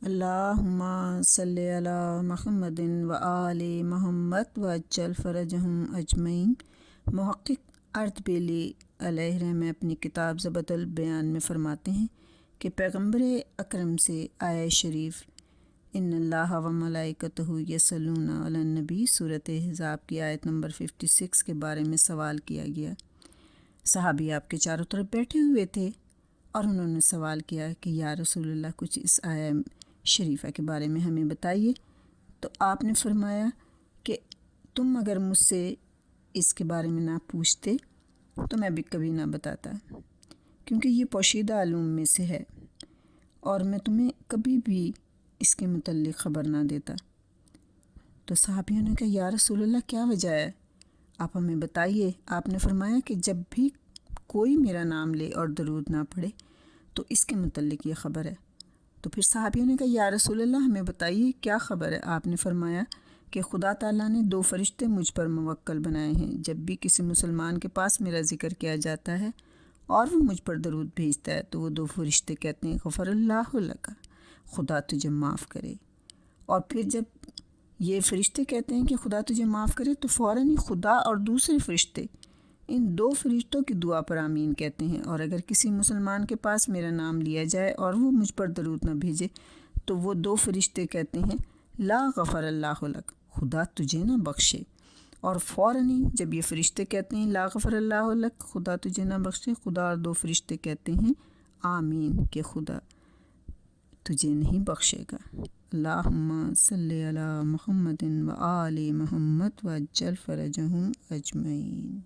اللہم صلی علی محمد و آل محمد وعجل فرجہم اجمعین۔ محقق اردبیلی علیہ رحمہ اپنی کتاب ضبط البیان میں فرماتے ہیں کہ پیغمبر اکرم سے آیہ شریف ان اللہ و ملائکتہ یصلون علی النبی سورۃ احزاب کی آیت نمبر 56 کے بارے میں سوال کیا گیا۔ صحابی آپ کے چاروں طرف بیٹھے ہوئے تھے اور انہوں نے سوال کیا کہ یا رسول اللہ کچھ اس آیہ شریفہ کے بارے میں ہمیں بتائیے۔ تو آپ نے فرمایا کہ تم اگر مجھ سے اس کے بارے میں نہ پوچھتے تو میں بھی کبھی نہ بتاتا، کیونکہ یہ پوشیدہ علوم میں سے ہے اور میں تمہیں کبھی بھی اس کے متعلق خبر نہ دیتا۔ تو صحابیوں نے کہا یا رسول اللہ کیا وجہ ہے، آپ ہمیں بتائیے۔ آپ نے فرمایا کہ جب بھی کوئی میرا نام لے اور درود نہ پڑھے تو اس کے متعلق یہ خبر ہے۔ تو پھر صحابیوں نے کہا یا رسول اللہ ہمیں بتائیے کیا خبر ہے۔ آپ نے فرمایا کہ خدا تعالیٰ نے 2 فرشتے مجھ پر موکل بنائے ہیں، جب بھی کسی مسلمان کے پاس میرا ذکر کیا جاتا ہے اور وہ مجھ پر درود بھیجتا ہے تو وہ 2 فرشتے کہتے ہیں غفر اللہ لک، خدا تجھے معاف کرے۔ اور پھر جب یہ فرشتے کہتے ہیں کہ خدا تجھے معاف کرے تو فوراً ہی خدا اور دوسرے فرشتے ان 2 فرشتوں کی دعا پر آمین کہتے ہیں، اور اگر کسی مسلمان کے پاس میرا نام لیا جائے اور وہ مجھ پر درود نہ بھیجے تو وہ 2 فرشتے کہتے ہیں لا غفر اللہ لک، خدا تجھے نہ بخشے۔ اور فوراً ہی جب یہ فرشتے کہتے ہیں لا غفر اللہ لک، خدا تجھے نہ بخشے، خدا اور 2 فرشتے کہتے ہیں آمین کہ خدا تجھے نہیں بخشے گا۔ اللہم صلی علی محمد و آل محمد وعجل فرجہم اجمعین۔